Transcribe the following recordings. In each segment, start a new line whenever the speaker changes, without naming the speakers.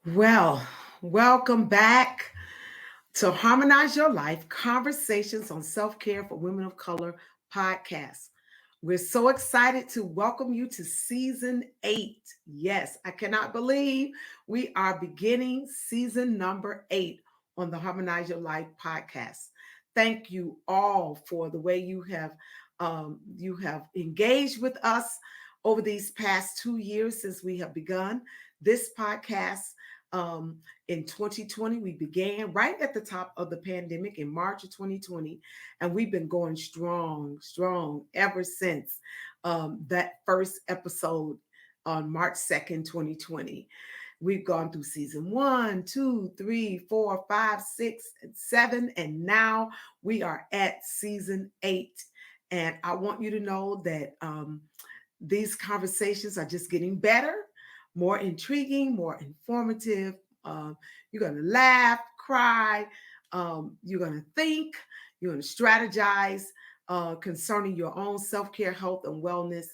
Well, welcome back to Harmonize Your Life Conversations on Self Care for Women of Color podcast. We're so excited to welcome you to season 8. Yes, I cannot believe we are beginning season number 8 on the Harmonize Your Life podcast. Thank you all for the way you have engaged with us over these past 2 years since we have begun this podcast. Um, in 2020, we began right at the top of the pandemic in March of 2020, and we've been going strong ever since that first episode on March 2nd, 2020. We've gone through season 1, 2, 3, 4, 5, 6, and 7, and now we are at season 8. And I want you to know that these conversations are just getting better, more intriguing, more informative. You're going to laugh, cry, you're going to think, you're going to strategize concerning your own self care, health, and wellness.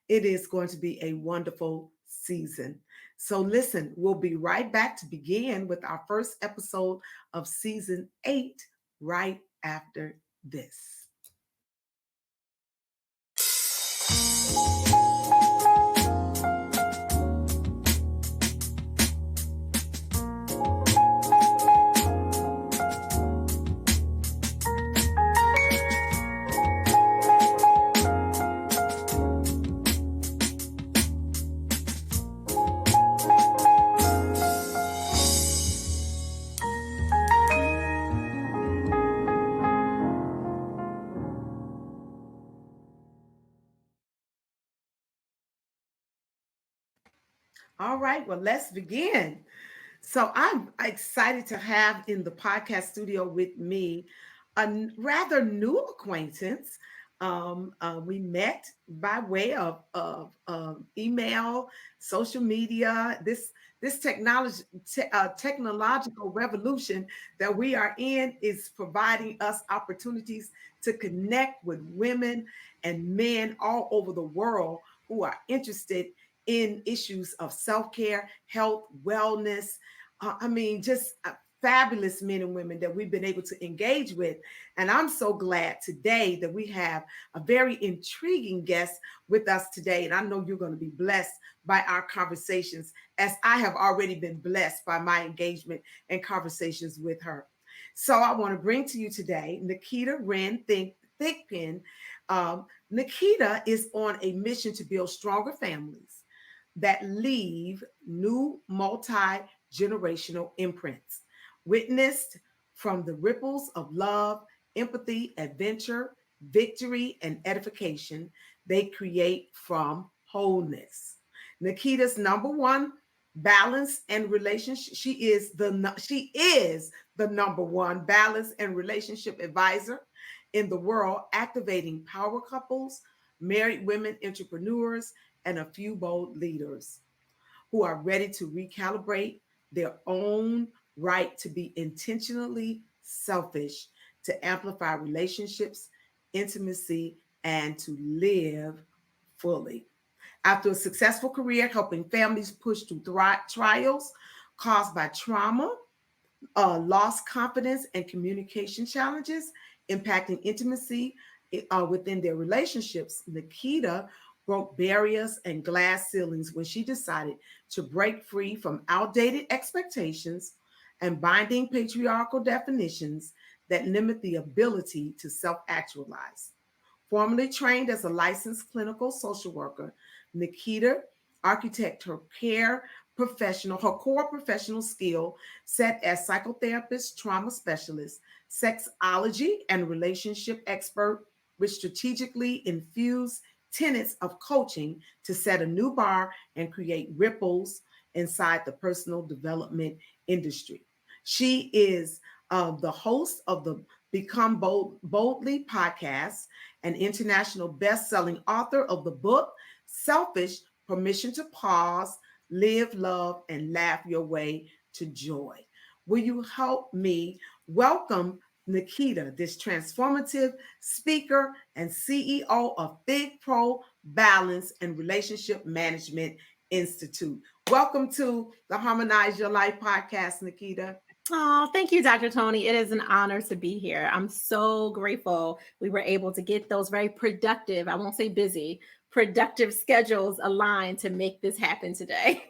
It is going to be a wonderful season. So, listen, we'll be right back to begin with our first episode of season 8 right after this. All right, well, let's begin. So I'm excited to have in the podcast studio with me a rather new acquaintance. We met by way of email, social media. This technological revolution that we are in is providing us opportunities to connect with women and men all over the world who are interested in issues of self care, health, wellness. Just fabulous men and women that we've been able to engage with. And I'm so glad today that we have a very intriguing guest with us today. And I know you're going to be blessed by our conversations, as I have already been blessed by my engagement and conversations with her. So I want to bring to you today Nikita Wren Thickpin. Nikita is on a mission to build stronger families that leave new multi generational imprints, witnessed from the ripples of love, empathy, adventure, victory, and edification they create from wholeness. Nikita's number one balance and relationship. She is the number one balance and relationship advisor in the world, activating power couples, married women entrepreneurs, and a few bold leaders who are ready to recalibrate their own right to be intentionally selfish, to amplify relationships, intimacy, and to live fully. After a successful career helping families push through trials caused by trauma, lost confidence, and communication challenges impacting intimacy within their relationships, Nikita broke barriers and glass ceilings when she decided to break free from outdated expectations and binding patriarchal definitions that limit the ability to self actualize. Formerly trained as a licensed clinical social worker, Nikita architect her core professional skill set as psychotherapist, trauma specialist, sexology, and relationship expert, which strategically infuse tenets of coaching to set a new bar and create ripples inside the personal development industry. She is the host of the Boldly podcast, an international best-selling author of the book Selfish: Permission to Pause, Live, Love, and Laugh Your Way to Joy. Will you help me welcome Nikita, this transformative speaker and CEO of Big Pro Balance and Relationship Management Institute? Welcome to the Harmonize Your Life podcast, Nikita.
Oh, thank you, Dr. Tony. It is an honor to be here. I'm so grateful we were able to get those very productive, I won't say busy, productive schedules aligned to make this happen today.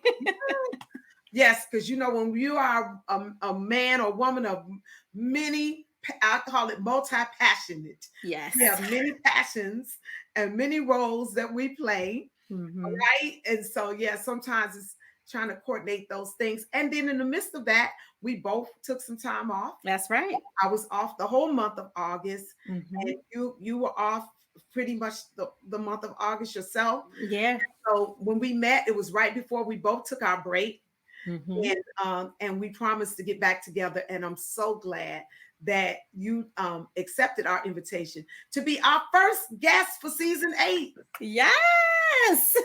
Yes, because when you are a man or woman of many, I call it multi-passionate. We
Yes.
have many passions and many roles that we play,
Hmm.
right? And so, yeah, sometimes it's trying to coordinate those things. And then in the midst of that, we both took some time off.
That's right.
I was off the whole month of August, and
Hmm.
you were off pretty much the month of August yourself.
Yeah.
So when we met, it was right before we both took our break,
Hmm.
and we promised to get back together. And I'm so glad that you accepted our invitation to be our first guest for season 8.
Yes.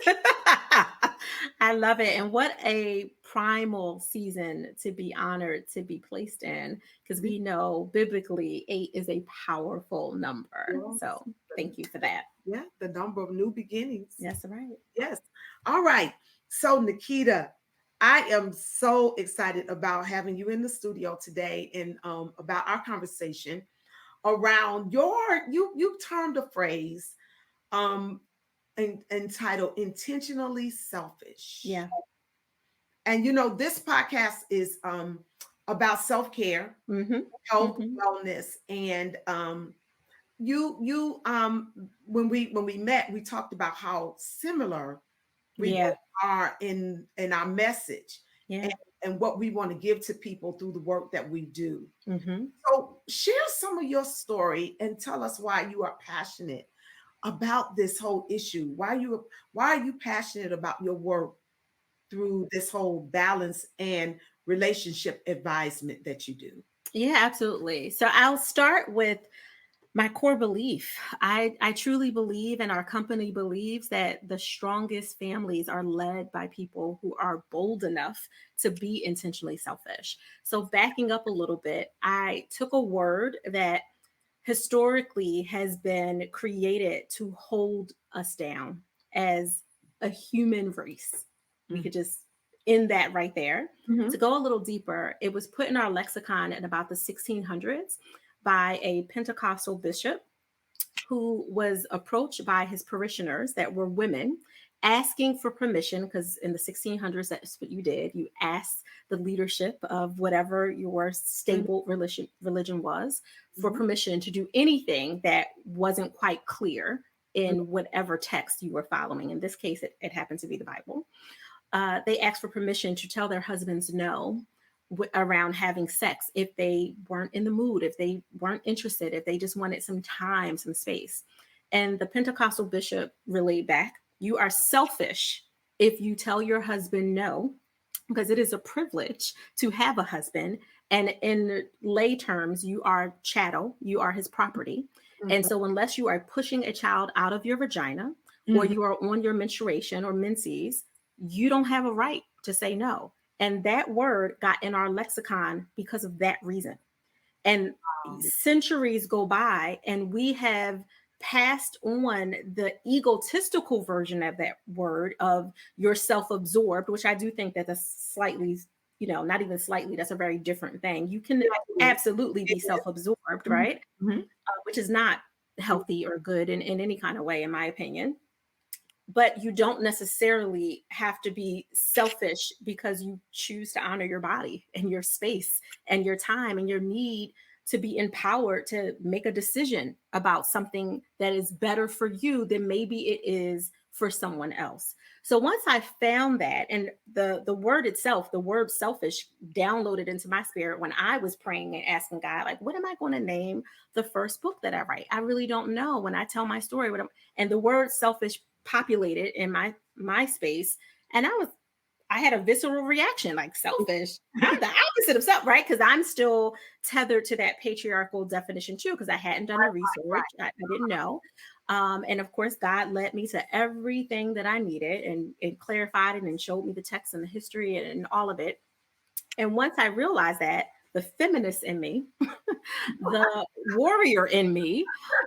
I love it. And what a primal season to be honored to be placed in, because we know biblically 8 is a powerful number.
Yes.
So thank you for that.
Yeah, the number of new beginnings.
That's right.
Yes. All right. So, Nikita, I am so excited about having you in the studio today and about our conversation around you termed a phrase um entitled intentionally selfish.
Yeah.
And this podcast is about self-care,
Hmm.
health,
Hmm.
wellness, and when we met, we talked about how similar we both
Yeah.
are in our message, and,
Yeah.
and what we want to give to people through the work that we do.
Hmm.
So share some of your story and tell us why you are passionate about this whole issue. Why are you passionate about your work through this whole balance and relationship advisement that you do?
Yeah, absolutely. So I'll start with my core belief. I truly believe, and our company believes, that the strongest families are led by people who are bold enough to be intentionally selfish. So, backing up a little bit, I took a word that historically has been created to hold us down as a human race. We could just end that right there. To
Mm-hmm.
go a little deeper, it was put in our lexicon in about the 1600s by a Pentecostal bishop who was approached by his parishioners that were women, asking for permission, because in the 1600s, that's what you did. You asked the leadership of whatever your stable religion was for
Mm-hmm.
permission to do anything that wasn't quite clear in whatever text you were following. In this case, it happened to be the Bible. They asked for permission to tell their husbands no around having sex if they weren't in the mood, if they weren't interested, if they just wanted some time, some space. And the Pentecostal bishop relayed back, "You are selfish if you tell your husband no, because it is a privilege to have a husband. And in lay terms, you are chattel, you are his property. And
Mm-hmm.
so, unless you are pushing a child out of your vagina, or
Mm-hmm.
you are on your menstruation or menses, you don't have a right to say no." And that word got in our lexicon because of that reason. And centuries go by, and we have passed on the egotistical version of that word of you're self-absorbed, which I do think that that's slightly, not even slightly, that's a very different thing. You can
Yes, it is.
absolutely
It
be
is.
self-absorbed,
Mhm.
right?
Mhm.
Which is not healthy or good in any kind of way, in my opinion. But you don't necessarily have to be selfish because you choose to honor your body and your space and your time and your need to be empowered to make a decision about something that is better for you than maybe it is for someone else. So once I found that, and the word itself, the word selfish, downloaded into my spirit when I was praying and asking God, like, what am I going to name the first book that I write? I really don't know. When I tell my story, and the word selfish populated in my space, and I had a visceral reaction, like, selfish. I'm the opposite of self, right? Because I'm still tethered to that patriarchal definition too, because I hadn't done the research. I didn't know. And of course, God led me to everything that I needed, and clarified it and showed me the text and the history and all of it. And once I realized that, the feminist in me, the warrior in me,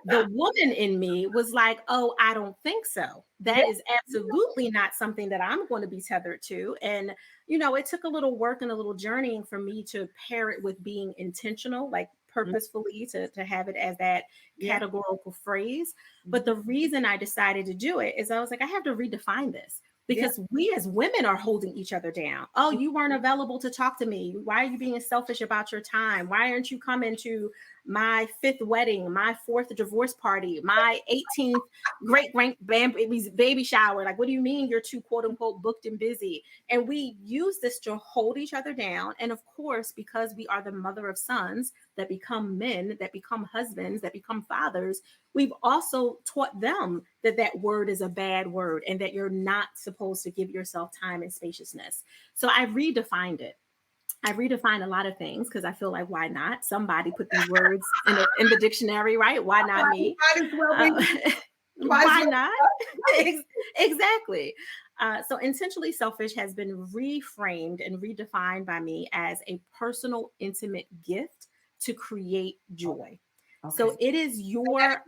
the woman in me was like, oh, I don't think so.
Yeah.
That is absolutely not something that I'm going to be tethered to. And, it took a little work and a little journeying for me to pair it with being intentional, like
Mhm.
purposefully to have it as that
Yeah.
categorical phrase. But
Mhm.
the reason I decided to do it is I was like, I have to redefine this
Yeah.
because we as women are holding each other down. Oh, you weren't available to talk to me. Why are you being selfish about your time? Why aren't you coming to my fifth wedding, my fourth divorce party, my 18th great grandbaby's baby shower? Like, what do you mean you're too quote unquote booked and busy? And we use this to hold each other down. And of course, because we are the mother of sons that become men, that become husbands, that become fathers, we've also taught them that that word is a bad word and that you're not supposed to give yourself time and spaciousness. So I redefined it. I redefine a lot of things because I feel like why not? Somebody put these words in the dictionary, right? Why not me?
Might as well
Uh,
be. Might as
why
well.
not? Exactly. So intentionally selfish has been reframed and redefined by me as a personal, intimate gift to create joy.
Okay.
So it is your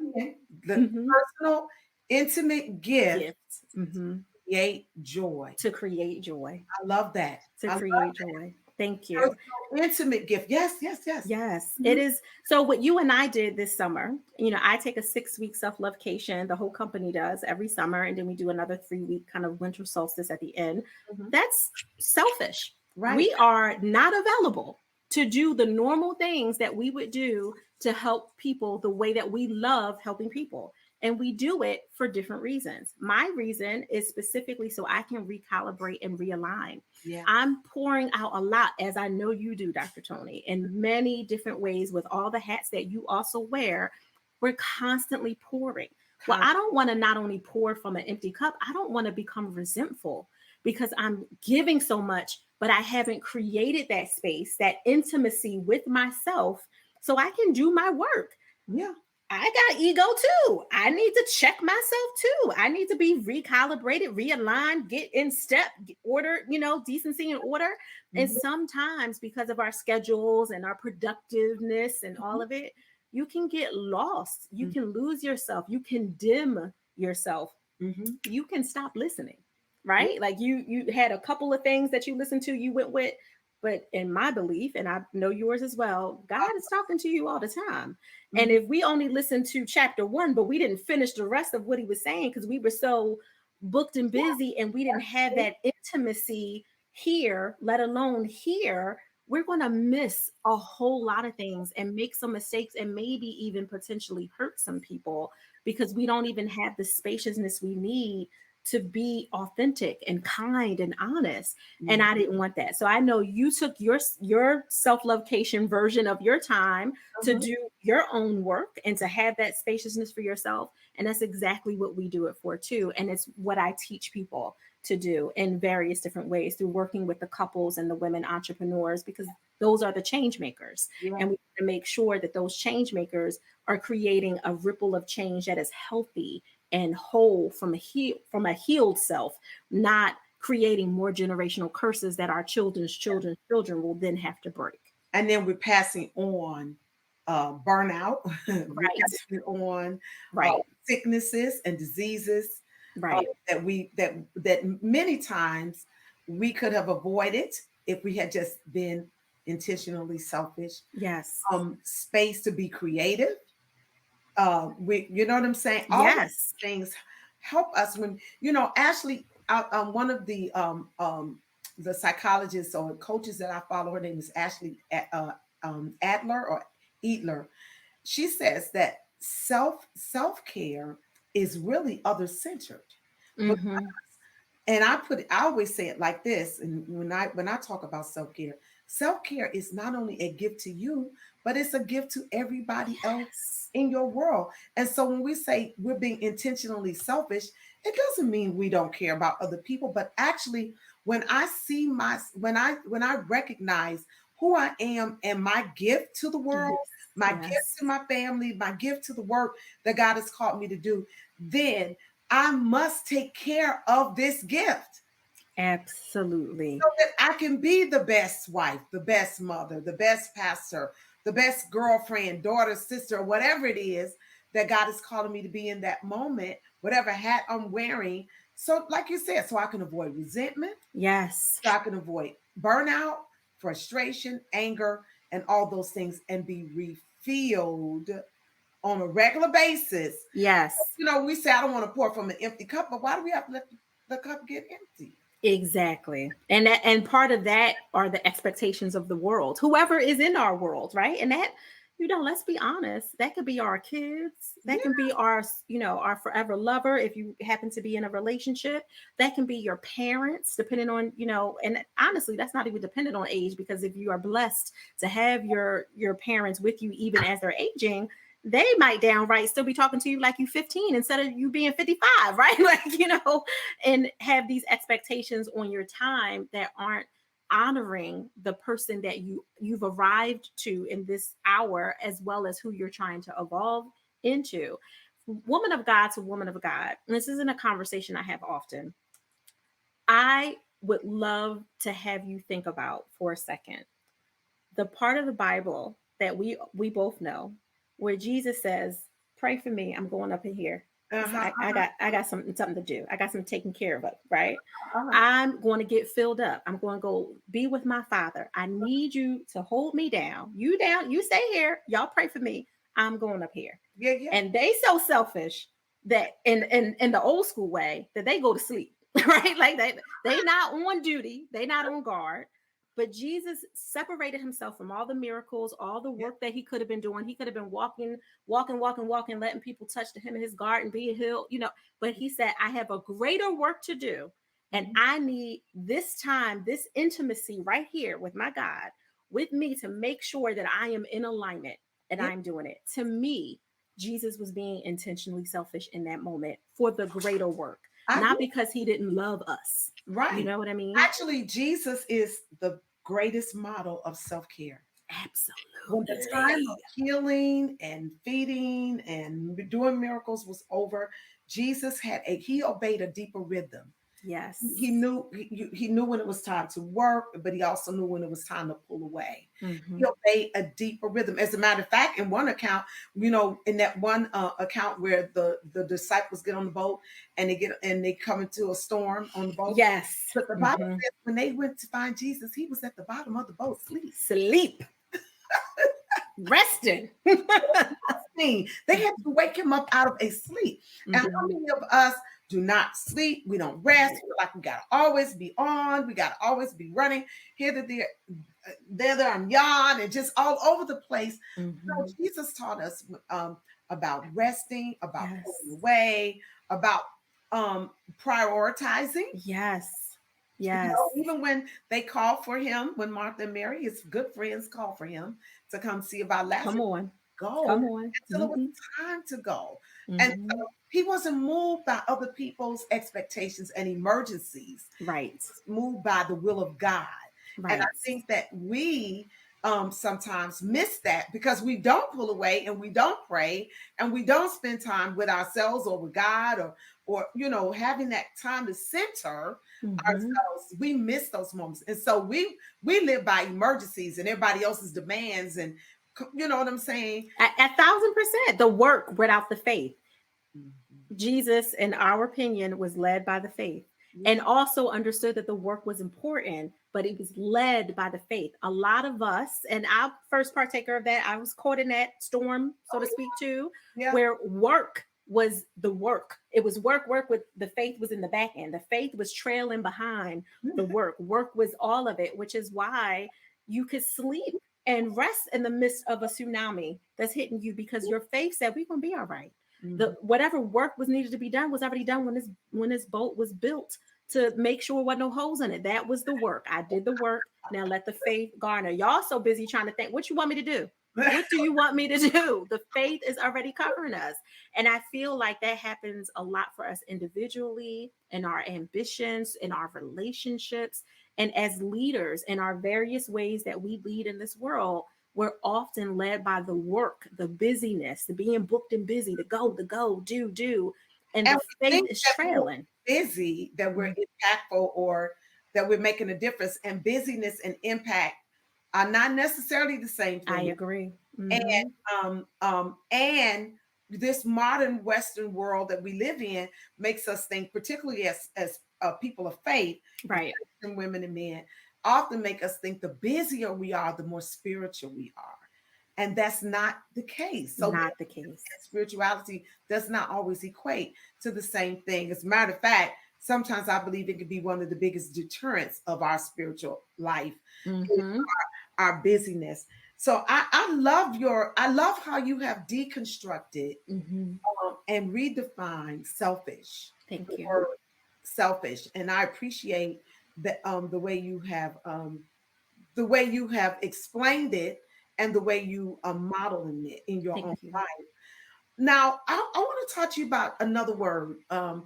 The
mhm,
personal, intimate gift
gift mhm,
create joy.
to create joy.
I love that.
To
I love
create joy. Thank you.
personal, intimate gift. Yes, yes, yes.
Yes, it
Mhm.
is. So, what you and I did this summer, I take a 6 week self lovecation. The whole company does every summer. And then we do another 3 week kind of winter solstice at the end.
Mhm.
That's selfish.
Right.
We are not available to do the normal things that we would do to help people the way that we love helping people. And we do it for different reasons. My reason is specifically so I can recalibrate and realign.
Yeah.
I'm pouring out a lot, as I know you do, Dr. Tony, in many different ways with all the hats that you also wear. We're constantly pouring. Well, I don't want to not only pour from an empty cup, I don't want to become resentful because I'm giving so much, but I haven't created that space, that intimacy with myself so I can do my work.
Yeah.
I got ego too. I need to check myself too. I need to be recalibrated, realigned, get in step, order, decency and order. And
Mhm.
sometimes because of our schedules and our productiveness and all
Mhm.
of it, you can get lost. You
Mhm.
can lose yourself. You can dim yourself.
Mhm.
You can stop listening,
Yeah.
right? Like you had a couple of things that you listened to, you went with, but in my belief, and I know yours as well, God is talking to you all the time. And
Mhm.
if we only listened to chapter one, but we didn't finish the rest of what he was saying because we were so booked and busy and we didn't have
Yeah.
that intimacy here, let alone here, we're going to miss a whole lot of things and make some mistakes and maybe even potentially hurt some people because we don't even have the spaciousness we need to be authentic and kind and honest. And
Mhm.
I didn't want that. So I know you took your self-lovecation version of your time to
Mhm.
do your own work and to have that spaciousness for yourself. And that's exactly what we do it for too. And it's what I teach people to do in various different ways through working with the couples and the women entrepreneurs, because those are the change makers.
Yeah.
And we want to make sure that those change makers are creating a ripple of change that is healthy and whole from a healed self, not creating more generational curses that our children's children will then have to break.
And then we're passing on burnout. We're
Right.
passing it on uh,
Right.
sicknesses and diseases
Right.
that many times we could have avoided if we had just been intentionally selfish.
Yes.
Space to be creative. You know what I'm saying? All of
Yes.
these things help us when Ashley. One of the psychologists or coaches that I follow, her name is Ashley Adler or Eatler. She says that self care is really other centered, but
Mm-hmm.
I always say it like this, and when I talk about self care is not only a gift to you, but it's a gift to everybody else
Yes.
in your world. And so when we say we're being intentionally selfish, it doesn't mean we don't care about other people, but actually when I see when I recognize who I am and my gift to the world,
Yes.
my gift
Yes.
to my family, my gift to the work that God has called me to do, then I must take care of this gift.
Absolutely.
so that I can be the best wife, the best mother, the best pastor, the best girlfriend, daughter, sister, whatever it is that God is calling me to be in that moment, whatever hat I'm wearing. So, like you said, so I can avoid resentment,
Yes.
so I can avoid burnout, frustration, anger, and all those things and be refilled on a regular basis.
Yes.
You know, we say, I don't want to pour from an empty cup, but why do we have to let the cup get empty?
Exactly. And part of that are the expectations of the world. Whoever is in our world, right? And that, let's be honest, that could be our kids. That
Yeah,
can be our, our forever lover if you happen to be in a relationship. That can be your parents, depending on, and honestly, that's not even dependent on age, because if you are blessed to have your parents with you even as they're aging, they might downright still be talking to you like you 15 instead of you being 55, right? Like, and have these expectations on your time that aren't honoring the person that you've arrived to in this hour, as well as who you're trying to evolve into. Woman of God to woman of God, and this isn't a conversation I have often. I would love to have you think about for a second the part of the Bible that we both know, where Jesus says, "Pray for me. I'm going up in here.
uh-huh,
I got something to do. I got something taken care of. Right?
uh-huh.
I'm going to get filled up. I'm going to go be with my Father. I need you to hold me down. You down. You stay here. Y'all pray for me. I'm going up here."
Yeah, yeah.
And they so selfish that in the old school way that they go to sleep, right? Like they not on duty. They not on guard. But Jesus separated himself from all the miracles, all the
Yeah.
work that he could have been doing. He could have been walking, letting people touch to him in his garden, be healed, But he said, I have a greater work to do. And
Mhm.
I need this time, this intimacy right here with my God, with me to make sure that I am in alignment and
Yeah,
I'm doing it. To me, Jesus was being intentionally selfish in that moment for the greater work,
I
not
agree.
because he didn't love us. You
Right.
know what I mean?
Actually, Jesus is the greatest model of self-care. When the time of
Absolutely.
healing and feeding and doing miracles was over, Jesus he obeyed a deeper rhythm. He
Yes.
knew he knew when it was time to work, but he also knew when it was time to pull away. He
Hmm.
obeyed a deeper rhythm. As a matter of fact, in one account, in that one account where the disciples get on the boat and they come into a storm on the boat,
Yes.
but the Bible
Hmm.
says when they went to find Jesus, he was at the bottom of the boat asleep.
Sleep. Resting.
They had to wake him up out of a sleep. And how
Hmm.
many of us do not sleep? We don't rest. We feel like we gotta always be on. We gotta always be running here to there, I'm yawn and just all over the place. So
Hmm.
Jesus taught us about resting, about pulling
Yes.
away, about um, prioritizing.
Yes.
You know,
Yes.
even when they called for him, when Martha and Mary, his good friends, called for him to come see about
Come
Lazarus,
on.
go
Come on.
until it was
Hmm.
time to go. And
Hmm.
so he wasn't moved by other people's expectations and emergencies. He
Right.
was moved by the will of God. And I
Right.
think that we sometimes miss that because we don't pull away and we don't pray and we don't spend time with ourselves or with God or having that time to center
Hmm.
ourselves. We miss those moments. And so we live by emergencies and everybody else's demands and you know what I'm saying?
A 1,000%. The work without the faith.
Mhm.
Jesus, in our opinion, was led by the faith
Yeah.
and also understood that the work was important, but it was led by the faith. A lot of us, and I'm first partaker of that, I was caught in that storm, so to
Oh,
speak, too,
yeah.
where work was the work. It was work with the faith was in the back end. The faith was trailing behind the
Yeah.
work. Work was all of it, which is why you could sleep and rest in the midst of a tsunami that's hitting you because your faith said, we're going to be all right.
Mhm.
The whatever work was needed to be done was already done when this boat was built to make sure there were no holes in it. That was the work. I did the work. Now let the faith garner. Y'all so busy trying to think, what you want me to do? What do you want me to do? The faith is already covering us. And I feel like that happens a lot for us individually, in our ambitions, in our relationships, and as leaders in our various ways that we lead in this world. We're often led by the work, the busyness, the being booked and busy, the go, do. And
And
the
we
faith
think
is
that we're
trailing.
busy, that we're
Mm.
impactful or that we're making a difference. And busyness and impact are not necessarily the same
I
thing.
agree.
And
Hmm.
and this modern Western world that we live in makes us think, particularly as people of faith,
Right.
and women and men, often make us think the busier we are, the more spiritual we are, and that's not the case. So
Not the case.
spirituality does not always equate to the same thing. As a matter of fact, sometimes I believe it can be one of the biggest deterrents of our spiritual life, is
Hmm.
our busyness. So I love how you have deconstructed
Hmm.
and redefined selfish, the
Thank you.
word selfish, and I appreciate the way you have explained it and the way you are modeling it in your own
Thank you.
life. Now, I want to talk to you about another word,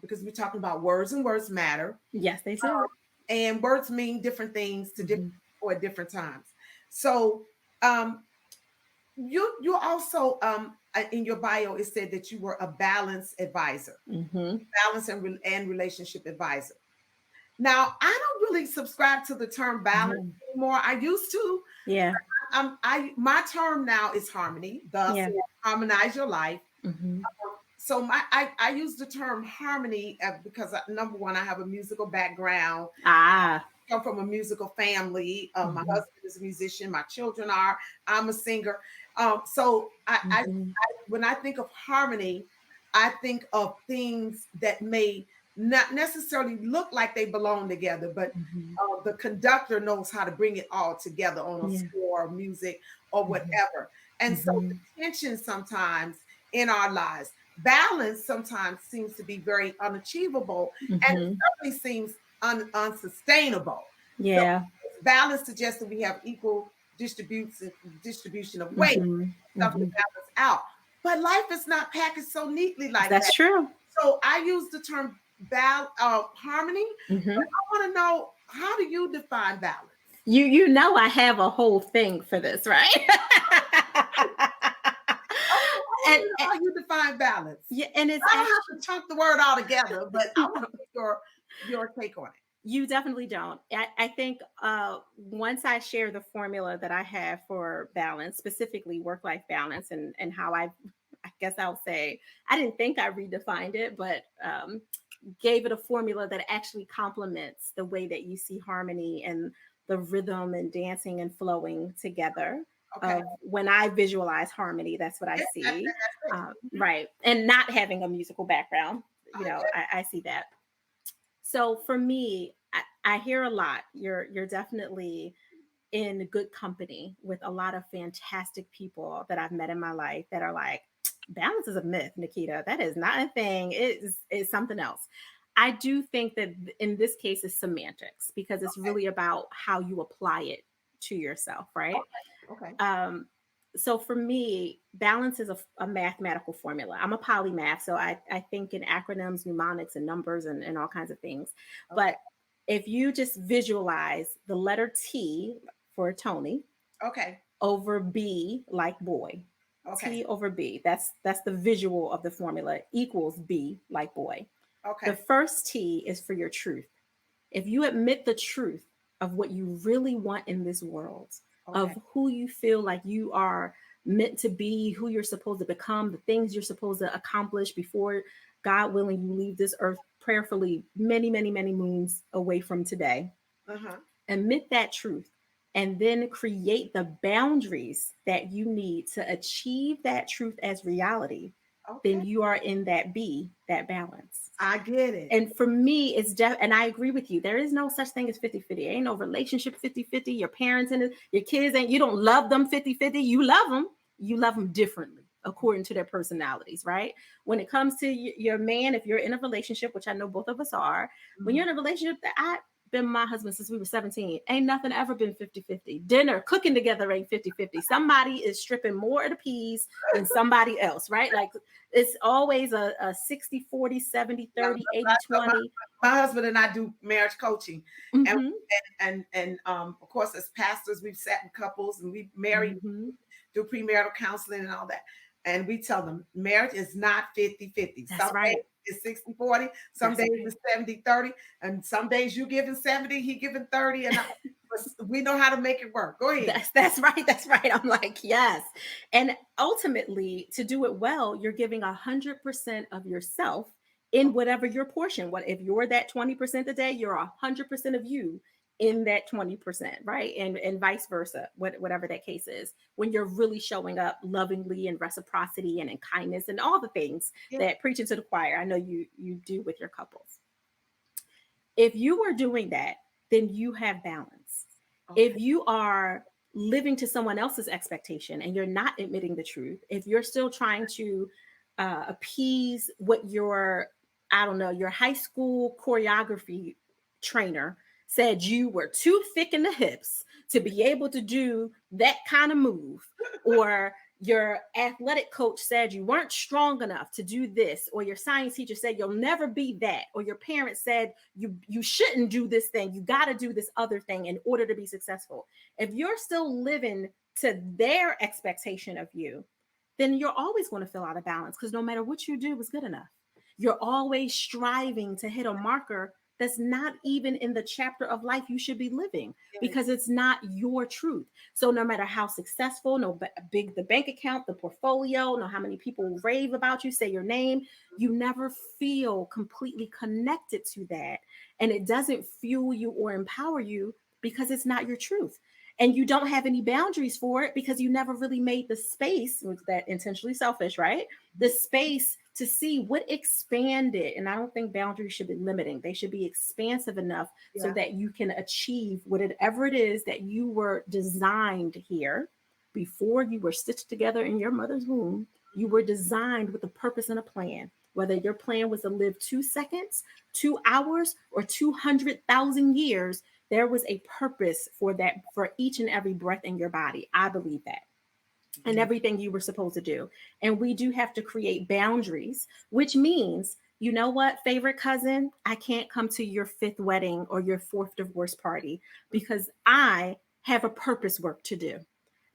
because we're talking about words, and words matter,
Yes, they do.
and words mean different things to different
Hmm.
people at different times. So, um, you also, in your bio it said that you were a balance advisor,
Hmm.
balance and relationship advisor. Now, I don't really subscribe to the term balance
Yeah.
anymore. I used to.
Yeah.
I my term now is harmony, thus
Yeah.
harmonize your life.
Hmm.
So I use the term harmony, because, number one, I have a musical background,
Ah.
come from a musical family. My
Hmm.
husband is a musician, my children are, I'm a singer. So
Hmm.
when I think of harmony, I think of things that may not necessarily look like they belong together, but
Hmm.
the conductor knows how to bring it all together on a
Yeah.
score or music or
Hmm.
whatever. And so
Hmm.
the tension sometimes in our lives, balance sometimes seems to be very unachievable, and it
Hmm.
certainly seems unsustainable. So
Yeah.
balance suggests that we have equal distribution of weight,
Hmm.
stuff to
Hmm.
balance out. But life is not packaged so neatly like
That's
that.
true.
So I use the term harmony, but
Hmm.
I want to know, how do you define balance?
You know I have a whole thing for this, right?
Okay, I want
and,
to know
and
how you define balance.
yeah, and it's
I don't
actually
have to chunk the word all together, but I want your take on it.
you definitely don't. I think once I share the formula that I have for balance, specifically work life balance, and how I guess I'll say I didn't think I redefined it, but gave it a formula that actually complements the way that you see harmony and the rhythm and dancing and flowing together.
Okay.
Of when I visualize harmony, that's what I
Yeah,
see.
that's great. Mhm.
Right. And not having a musical background,
I get it.
I see that. So for me, I hear a lot. You're definitely in good company with a lot of fantastic people that I've met in my life that are like, balance is a myth, Nikita. That is not a thing. It's something else. I do think that in this case it's semantics because it's
Okay.
really about how you apply it to yourself, right?
Okay. Okay.
Um, so for me, balance is a mathematical formula. I'm a polymath, so I think in acronyms, mnemonics, and numbers, and all kinds of things.
Okay.
But if you just visualize the letter T for Tony
Okay.
over B like boy,
Okay.
T over B, that's the visual of the formula equals B like boy. The
Okay.
first T is for your truth. If you admit the truth of what you really want in this world,
Okay.
of who you feel like you are meant to be, who you're supposed to become, the things you're supposed to accomplish before, God willing, you leave this earth prayerfully many, many, many moons away from today.
Uh-huh.
Admit that truth and then create the boundaries that you need to achieve that truth as reality. Then
Okay.
you are in that B, that balance.
I get it.
And for me, and I agree with you. There is no such thing as 50-50. Ain't no relationship 50-50. Your parents and your kids, and you don't love them 50-50. You love them. You love them differently according to their personalities, right? When it comes to your man, if you're in a relationship, which I know both of us are, when
Mhm.
you're in a relationship that I been my husband since we were 17. Ain't nothing ever been 50-50. Dinner, cooking together ain't 50-50. Somebody is stripping more of the peas than somebody else, right? Like it's always a 60-40,
Yeah,
70-30, 80-20.
my husband and I do marriage coaching, and
Mm-hmm.
of course, as pastors, we've sat in couples and we married,
Mm-hmm.
do premarital counseling and all that. And we tell them marriage is not 50-50.
That's
Some days
right.
it's 60-40. Some
That's
days
right.
it's 70-30, and some days you giving 70, he giving 30, and we know how to make it work. Go ahead.
That's right. That's right. I'm like, yes. And ultimately, to do it well, you're giving 100% of yourself in whatever your portion. What if you're that 20% a day, you're 100% of you in that 20%, right? And vice versa, whatever that case is. When you're really showing up lovingly and reciprocity and in kindness and all the things
Yeah.
that preaching to the choir, I know you do with your couples. If you are doing that, then you have balance. If
Okay.
you are living to someone else's expectation and you're not admitting the truth, if you're still trying to appease what your, I don't know, your high school choreography trainer said you were too thick in the hips to be able to do that kind of move, or your athletic coach said you weren't strong enough to do this, or your science teacher said you'll never be that, or your parents said you shouldn't do this thing, you got to do this other thing in order to be successful. If you're still living to their expectation of you, then you're always going to feel out of balance, because no matter what you do is good enough. You're always striving to hit a marker that's not even in the chapter of life you should be living,
Yeah.
because it's not your truth. So no matter how successful, no big the bank account, the portfolio, no how many people rave about you, say your name, you never feel completely connected to that. And it doesn't fuel you or empower you because it's not your truth. And you don't have any boundaries for it because you never really made the space, with that intentionally selfish, right? The space to see what expanded. And I don't think boundaries should be limiting. They should be expansive enough so
Yeah.
that you can achieve whatever it is that you were designed here before you were stitched together in your mother's womb. You were designed with a purpose and a plan. Whether your plan was to live 2 seconds, 2 hours, or 200,000 years, there was a purpose for that, for each and every breath in your body. I believe that. And
Yeah.
everything you were supposed to do. And we do have to create boundaries, which means, you know what, favorite cousin, I can't come to your fifth wedding or your fourth divorce party because I have a purpose work to do.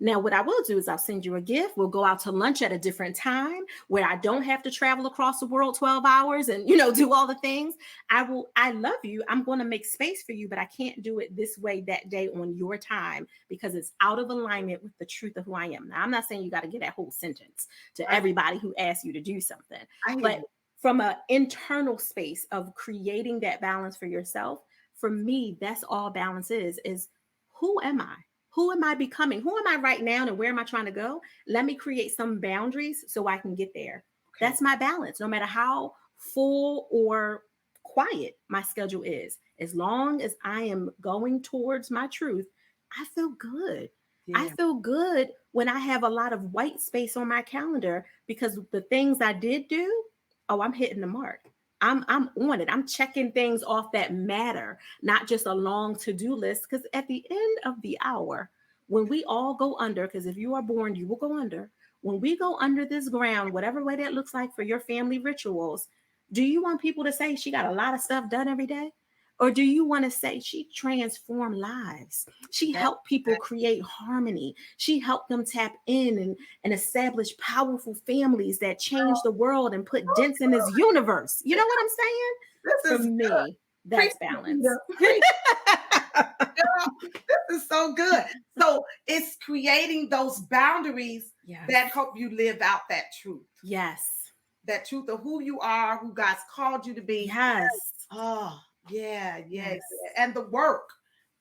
Now, what I will do is I'll send you a gift. We'll go out to lunch at a different time where I don't have to travel across the world 12 hours and, do all the things. I love you. I'm going to make space for you, but I can't do it this way that day on your time because it's out of alignment with the truth of who I am. Now, I'm not saying you got to get that whole sentence to
I,
everybody who asks you to do something,
I hear
but
you.
from an internal space of creating that balance for yourself, for me, that's all balance is who am I? Who am I becoming? Who am I right now and where am I trying to go? Let me create some boundaries so I can get there.
Okay.
That's my balance, no matter how full or quiet my schedule is. As long as I am going towards my truth, I feel good. I
Yeah.
feel good when I have a lot of white space on my calendar because the things I did do, oh, I'm hitting the mark. I'm on it. I'm checking things off that matter, not just a long to-do list. Because at the end of the hour, when we all go under, because if you are born, you will go under. When we go under this ground, whatever way that looks like for your family rituals, do you want people to say she got a lot of stuff done every day? Or do you want to say she transformed lives? She
That,
helped people create harmony. She helped them tap in and establish powerful families that change the world and put dents in this universe. You know what I'm saying?
this
For
is
me,
preach,
that's balance.
Peter. Preach, girl. This is so good. So it's creating those boundaries
Yes.
that help you live out that truth.
Yes.
That truth of who you are, who God's called you to be.
Yes.
Oh, yeah, yeah, yeah.
Yes.
And the work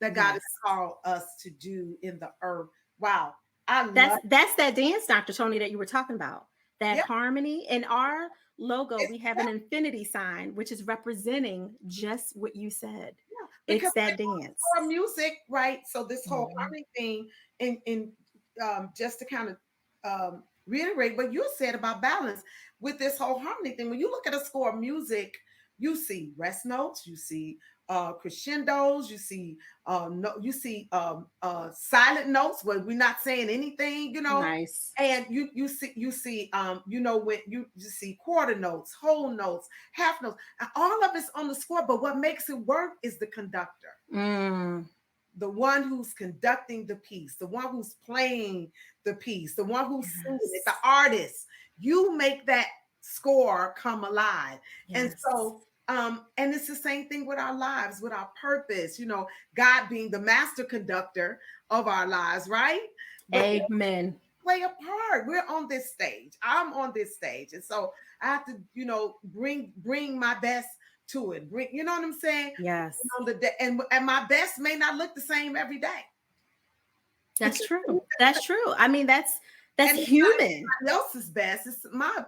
that God has
Yes.
called us to do in the earth. Wow. I
That's
love
that's that dance, Dr. Tony, that you were talking about. That
yeah,
harmony. In our logo,
it's
we have an infinity sign, which is representing just what you said.
yeah, because
It's that
like
dance.
our music, right? So this whole
Mhm.
harmony thing, in just to kind of reiterate what you said about balance with this whole harmony thing. When you look at a score of music, you see rest notes, you see crescendos, you see no, you see silent notes where we're not saying anything,
Nice.
and you see when you see quarter notes, whole notes, half notes, and all of it's on the score. But what makes it work is the conductor,
Mm,
the one who's conducting the piece, the one who's playing the piece, the one who's singing it, the
yes.
artist. You make that. score come alive. And
Yes.
so, and it's the same thing with our lives, with our purpose, God being the master conductor of our lives, right? But
Amen.
play a part. We're on this stage. I'm on this stage. And so I have to, bring my best to it. Bring, you know what I'm saying?
Yes.
On the day, and my best may not look the same every day.
That's true. That's true. I mean, that's
And it's not
human.
anybody else's best. It's my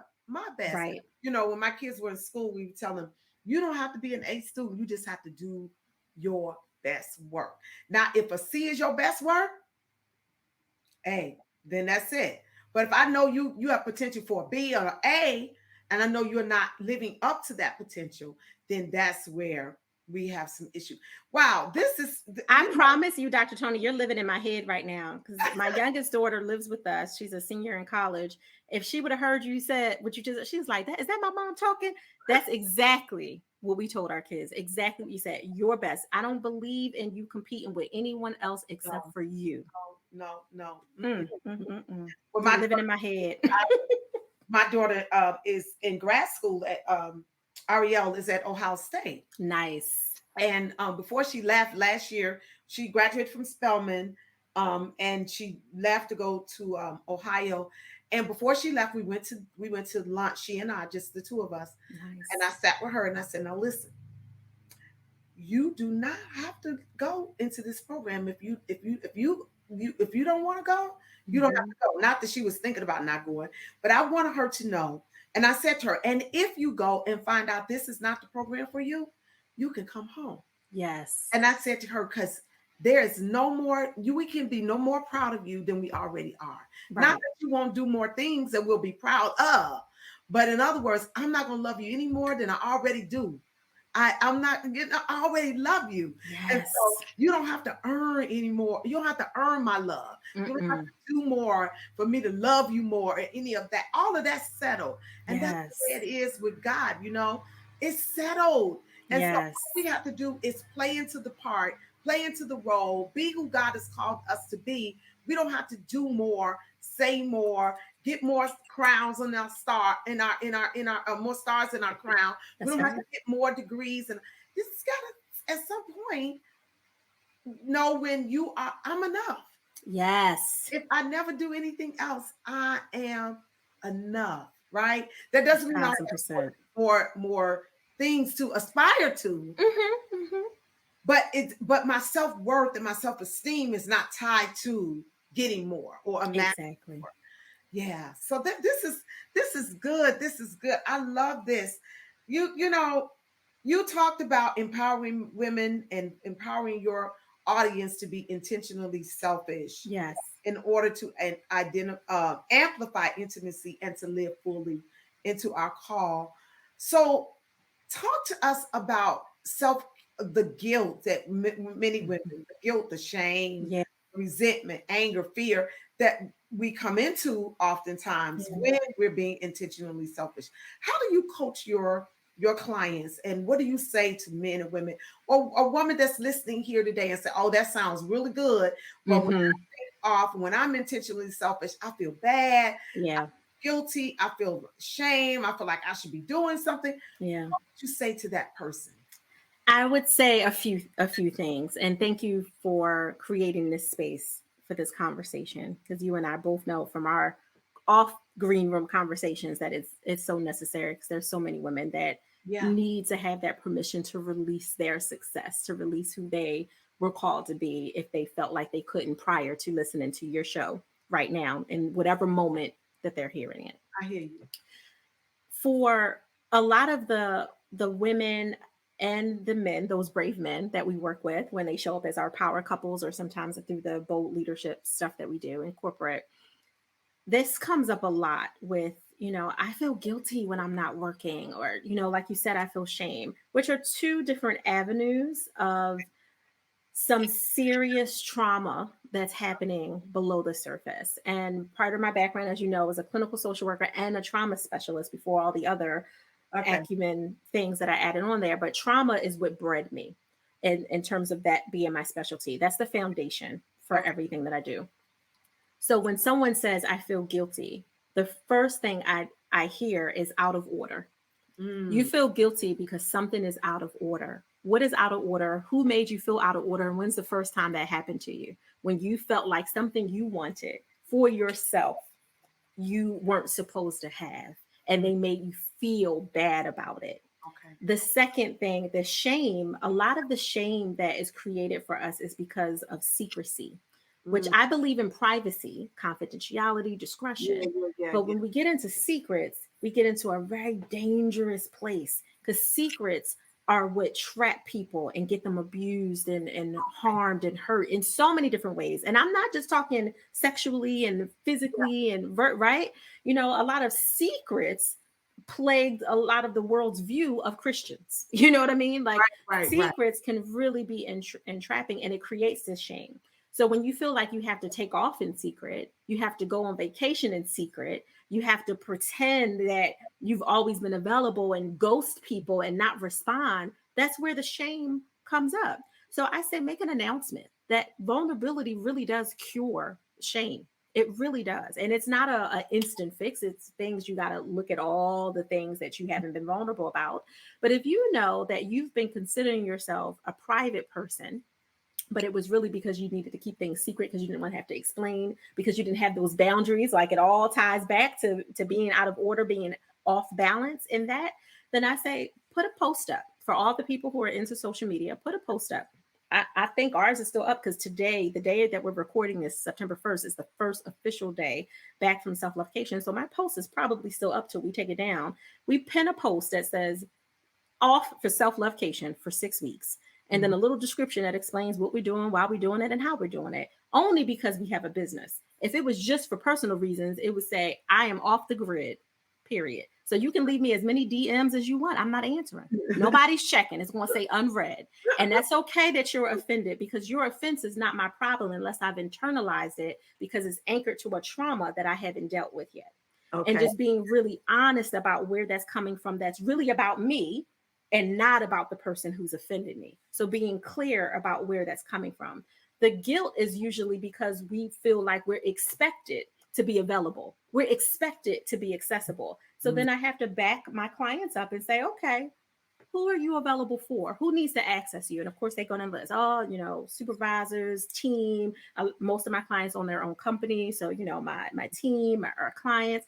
best.
Right.
When my kids were in school, we would tell them, you don't have to be an A student. You just have to do your best work. Now, if a C is your best work, hey, then that's it. But if I know you have potential for a B or an A, and I know you're not living up to that potential, then that's where we have some issue. Wow, this is
I promise you, Dr. Tony, you're living in my head right now because my youngest daughter lives with us. She's a senior in college. If she would have heard you said what you just, she was like, "That is that my mom talking?" That's exactly what we told our kids. Exactly what you said. Your best. I don't believe in you competing with anyone else except
no,
for you.
no.
Mm, mm, mm, mm.
Well,
You're living in my head.
my daughter is in grad school at Ariel is at Ohio State.
Nice.
And before she left last year, she graduated from Spelman, and she left to go to Ohio. And before she left, we went to lunch. She and I, just the two of us. And I
Nice.
sat with her and I said, "Now listen, you do not have to go into this program if you don't want to go. You don't have
Mhm.
to go." Not that she was thinking about not going, but I wanted her to know. And I said to her, "And if you go and find out this is not the program for you, you can come home."
Yes.
And I said to her, because there is no more, we can be no more proud of you than we already are. Not
Right.
that you won't do more things that we'll be proud of, but in other words, I'm not going to love you any more than I already do. I'm not, I already love you. And so
Yes.
you don't have to earn anymore. You don't have to earn my love. You don't have
Mm-mm.
to do more for me to love you more or any of that. All of that's settled. And that's the way
Yes.
it is with God, it's settled. And so all we
Yes.
have to do is play into the part, play into the role, be who God has called us to be. We don't have to do more, say more, get more crowns on our star, in our more stars in our crown. We
That's
don't have to
right.
get more degrees. And this has got to, at some point, know when you are, I'm enough.
Yes.
If I never do anything else, I am enough, right? That doesn't mean I have
1,000%.
more things to aspire to,
Mhm, mhm.
but my self-worth and my self-esteem is not tied to getting more or amassing
Exactly.
more. Yeah. So this is good. This is good. I love this. You talked about empowering women and empowering your audience to be intentionally selfish
Yes.
in order to amplify intimacy and to live fully into our call. So talk to us about the guilt that many women,
Mhm.
the guilt, the shame,
Yeah.
resentment, anger, fear that we come into oftentimes
Yeah.
when we're being intentionally selfish. How do you coach your clients, and what do you say to men and women, or a woman that's listening here today and say, "Oh, that sounds really good, but
Mhm.
when I'm intentionally selfish, I feel bad,
Yeah.
guilty, I feel shame, I feel like I should be doing something."
Yeah.
What would you say to that person?
I would say a few things, and thank you for creating this space for this conversation because you and I both know from our off green room conversations that it's so necessary because there's so many women that
Yeah,
need to have that permission to release their success, to release who they were called to be if they felt like they couldn't prior to listening to your show right now in whatever moment that they're hearing it.
I hear you.
For a lot of the women and the men, those brave men that we work with when they show up as our power couples or sometimes through the bold leadership stuff that we do in corporate, this comes up a lot with, I feel guilty when I'm not working, or, like you said, I feel shame, which are two different avenues of some serious trauma that's happening below the surface. And part of my background, as you know, is a clinical social worker and a trauma specialist before all the other
Okay.
acumen things that I added on there. But trauma is what bred me in terms of that being my specialty. That's the foundation for
Okay.
everything that I do. So when someone says, I feel guilty, the first thing I hear is out of order. You
Mm.
feel guilty because something is out of order. What is out of order? Who made you feel out of order? And when's the first time that happened to you? When you felt like something you wanted for yourself, you weren't supposed to have, and
Mm.
they made you feel bad about it.
Okay.
The second thing, the shame, a lot of the shame that is created for us is because of secrecy, which
Mm.
I believe in privacy, confidentiality,
Yeah,
discretion.
yeah, yeah,
But
yeah.
when we get into secrets, we get into a very dangerous place because secrets are what trap people and get them abused and harmed and hurt in so many different ways. And I'm not just talking sexually and
Yeah.
physically and right. You know, a lot of secrets plagued a lot of the world's view of Christians. You know what I mean? Like
Right, right.
secrets can really be entrapping, and it creates this shame. So when you feel like you have to take off in secret, you have to go on vacation in secret, you have to pretend that you've always been available and ghost people and not respond, that's where the shame comes up. So I say make an announcement that vulnerability really does cure shame. It really does. And it's not a instant fix. It's things you got to look at all the things that you haven't been vulnerable about. But if you know that you've been considering yourself a private person, but it was really because you needed to keep things secret because you didn't want to have to explain, because you didn't have those boundaries, like it all ties back to being out of order, being off balance in that, then I say put a post up for all the people who are into social media. Put a post up. I think ours is still up because today, the day that we're recording this, September 1st, is the first official day back from self location. So my post is probably still up till we take it down. We pin a post that says off for self-lovecation for 6 weeks. And then
Mhm.
a little description that explains what we're doing, why we're doing it, and how we're doing it. Only because we have a business. If it was just for personal reasons, it would say, I am off the grid, period. So you can leave me as many DMs as you want. I'm not answering. Nobody's checking. It's going to say unread. And that's okay that you're offended, because your offense is not my problem unless I've internalized it because it's anchored to a trauma that I haven't dealt with yet. And
Okay.
just being really honest about where that's coming from, that's really about me and not about the person who's offended me. So being clear about where that's coming from. The guilt is usually because we feel like we're expected to be available. We're expected to be accessible. So
Mm.
then I have to back my clients up and say, okay, who are you available for? Who needs to access you? And of course, they're going to list, oh, supervisors, team. Most of my clients own their own company. So, my team, our clients,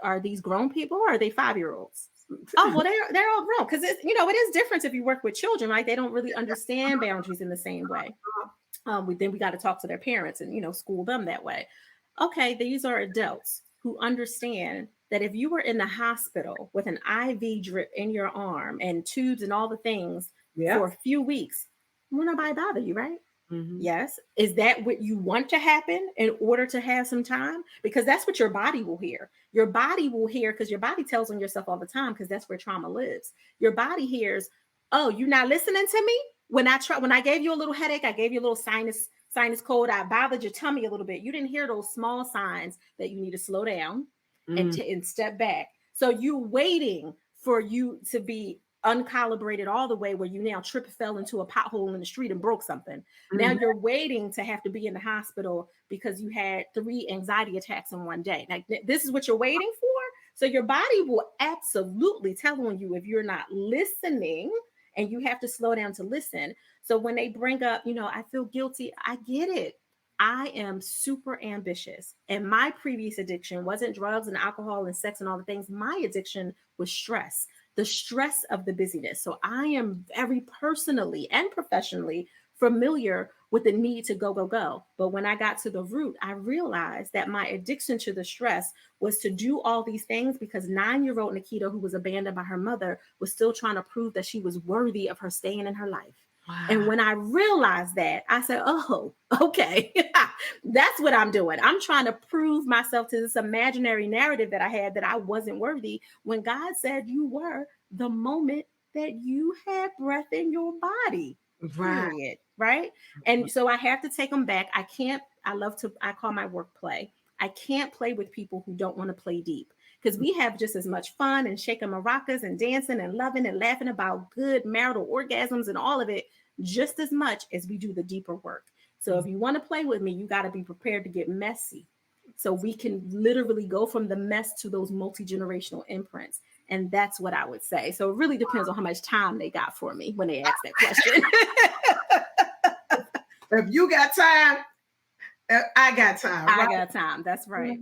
are these grown people or are they 5-year-olds? Oh, well, they're all grown, because it is different if you work with children, right? They don't really understand boundaries in the same way. We got to talk to their parents and school them that way. Okay, these are adults who understand that if you were in the hospital with an IV drip in your arm and tubes and all the things
Yeah.
for a few weeks, will nobody bother you, right?
Hmm.
Yes. Is that what you want to happen in order to have some time? Because that's what your body will hear. Your body will hear, because your body tells on yourself all the time, because that's where trauma lives. Your body hears, oh, you're not listening to me? When I gave you a little headache, I gave you a little sinus cold, I bothered your tummy a little bit. You didn't hear those small signs that you need to slow down
Mm.
and step back. So you waiting for you to be uncalibrated all the way where you now fell into a pothole in the street and broke something. Now
Mhm.
you're waiting to have to be in the hospital because you had 3 anxiety attacks in one day. Like this is what you're waiting for. So your body will absolutely tell on you if you're not listening, and you have to slow down to listen. So when they bring up, I feel guilty, I get it. I am super ambitious. And my previous addiction wasn't drugs and alcohol and sex and all the things. My addiction was stress, the stress of the busyness. So I am very personally and professionally familiar with the need to go, go, go. But when I got to the root, I realized that my addiction to the stress was to do all these things because 9-year-old Nikita, who was abandoned by her mother, was still trying to prove that she was worthy of her staying in her life. And
Wow.
when I realized that, I said, oh, okay, that's what I'm doing. I'm trying to prove myself to this imaginary narrative that I had that I wasn't worthy, when God said you were the moment that you had breath in your body,
Right.
period. Right. And so I have to take them back. I call my work play. I can't play with people who don't want to play deep, because we have just as much fun and shaking maracas and dancing and loving and laughing about good marital orgasms and all of it just as much as we do the deeper work. So if you want to play with me, you got to be prepared to get messy. So we can literally go from the mess to those multi-generational imprints. And that's what I would say. So it really depends on how much time they got for me when they ask that question.
If you got time, I got time,
I
right?
got time. That's right.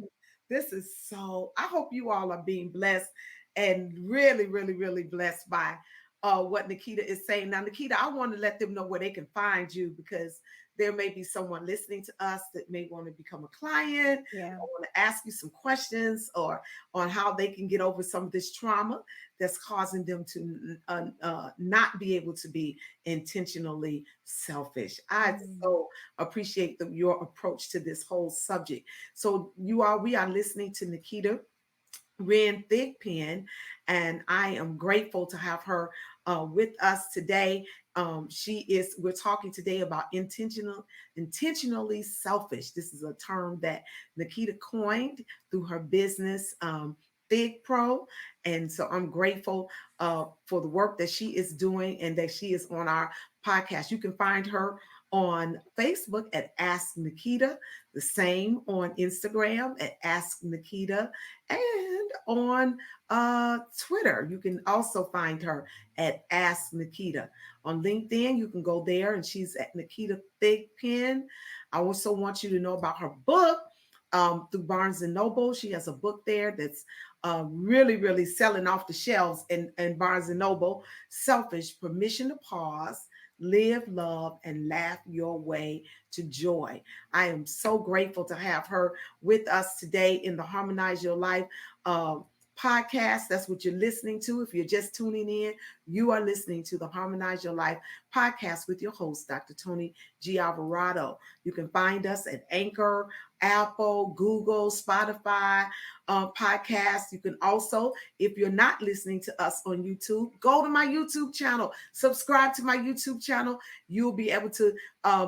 This is so, I hope you all are being blessed and really, really, really blessed by what Nikita is saying. Now, Nikita, I want to let them know where they can find you, because there may be someone listening to us that may want to become a client.
Yeah.
I want to ask you some questions or on how they can get over some of this trauma that's causing them to not be able to be intentionally selfish. I so appreciate your approach to this whole subject. So we are listening to Nikita Ren Thigpen, and I am grateful to have her with us today. We're talking today about intentionally selfish. This is a term that Nikita coined through her business, Thig Pro. And so I'm grateful for the work that she is doing and that she is on our podcast. You can find her on Facebook at Ask Nikita, the same on Instagram at Ask Nikita, and on Twitter. You can also find her at Ask Nikita. On LinkedIn, you can go there and she's at Nikita Thigpen. I also want you to know about her book through Barnes and Noble. She has a book there that's really, really selling off the shelves in Barnes and Noble. Selfish: Permission to Pause, Live, Love, and Laugh Your Way to Joy. I am so grateful to have her with us today in the Harmonize Your Life podcast. That's what you're listening to. If you're just tuning in, you are listening to the Harmonize Your Life podcast with your host, Dr. Tony G. Alvarado. You can find us at Anchor, Apple, Google, Spotify podcast. You can also, if you're not listening to us on YouTube, go to my YouTube channel, subscribe to my YouTube channel. You'll be able to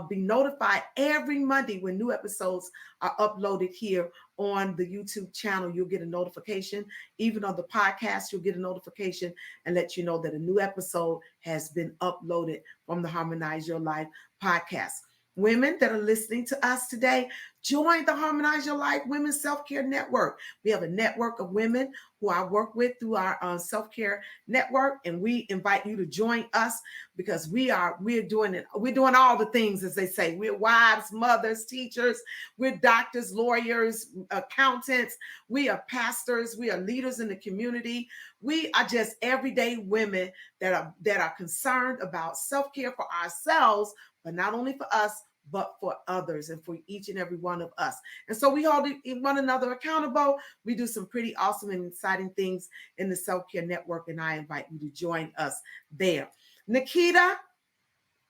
be notified every Monday when new episodes are uploaded here on the YouTube channel. You'll get a notification. Even on the podcast, you'll get a notification and let you know that a new episode has been uploaded from the Harmonize Your Life podcast. Women that are listening to us today, join the Harmonize Your Life Women's Self-Care Network. We have a network of women who I work with through our self-care network, and we invite you to join us because we're doing it. We're doing all the things, as they say. We're wives, mothers, teachers, we're doctors, lawyers, accountants, we are pastors, we are leaders in the community. We are just everyday women that are concerned about self-care for ourselves, but not only for us, but for others and for each and every one of us. And so we hold one another accountable. We do some pretty awesome and exciting things in the Self-Care Network, and I invite you to join us there. Nikita,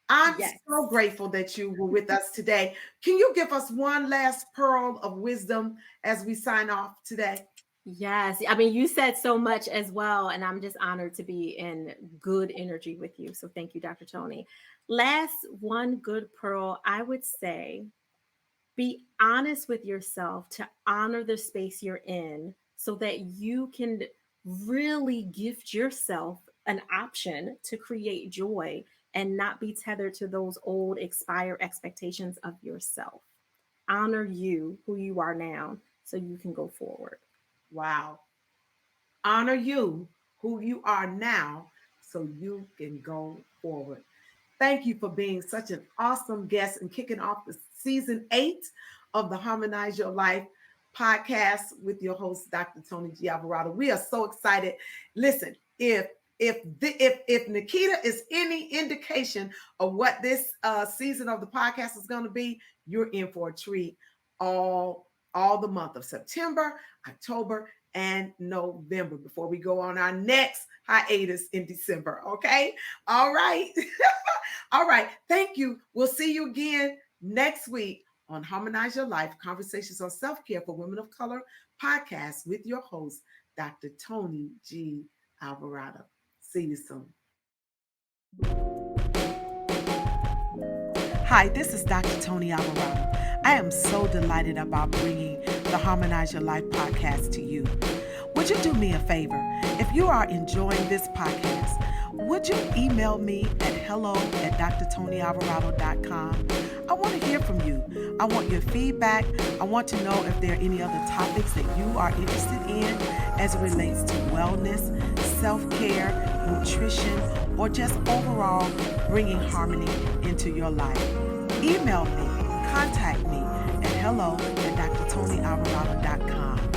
I'm so grateful that you were with us today. Can you give us one last pearl of wisdom as we sign off today?
Yes. I mean, you said so much as well, and I'm just honored to be in good energy with you. So thank you, Dr. Tony. Last one good pearl, I would say, be honest with yourself to honor the space you're in so that you can really gift yourself an option to create joy and not be tethered to those old expired expectations of yourself. Honor you, who you are now, so you can go forward.
Wow. Honor you, who you are now, so you can go forward. Thank you for being such an awesome guest and kicking off the season 8 of the Harmonize Your Life podcast with your host, Dr. Tony G. Alvarado. We are so excited. Listen, if Nikita is any indication of what this season of the podcast is going to be, you're in for a treat all the month of September, October, and November before we go on our next hiatus in December. Okay. All right. All right. Thank you. We'll see you again next week on Harmonize Your Life, Conversations on Self-Care for Women of Color podcast with your host, Dr. Tony G. Alvarado. See you soon. Hi, this is Dr. Tony Alvarado. I am so delighted about bringing the Harmonize Your Life podcast to you. Would you do me a favor? If you are enjoying this podcast, would you email me at hello@drtonyalvarado.com? I want to hear from you. I want your feedback. I want to know if there are any other topics that you are interested in as it relates to wellness, self-care, nutrition, or just overall bringing harmony into your life. Email me, contact me at hello@drtonyalvarado.com.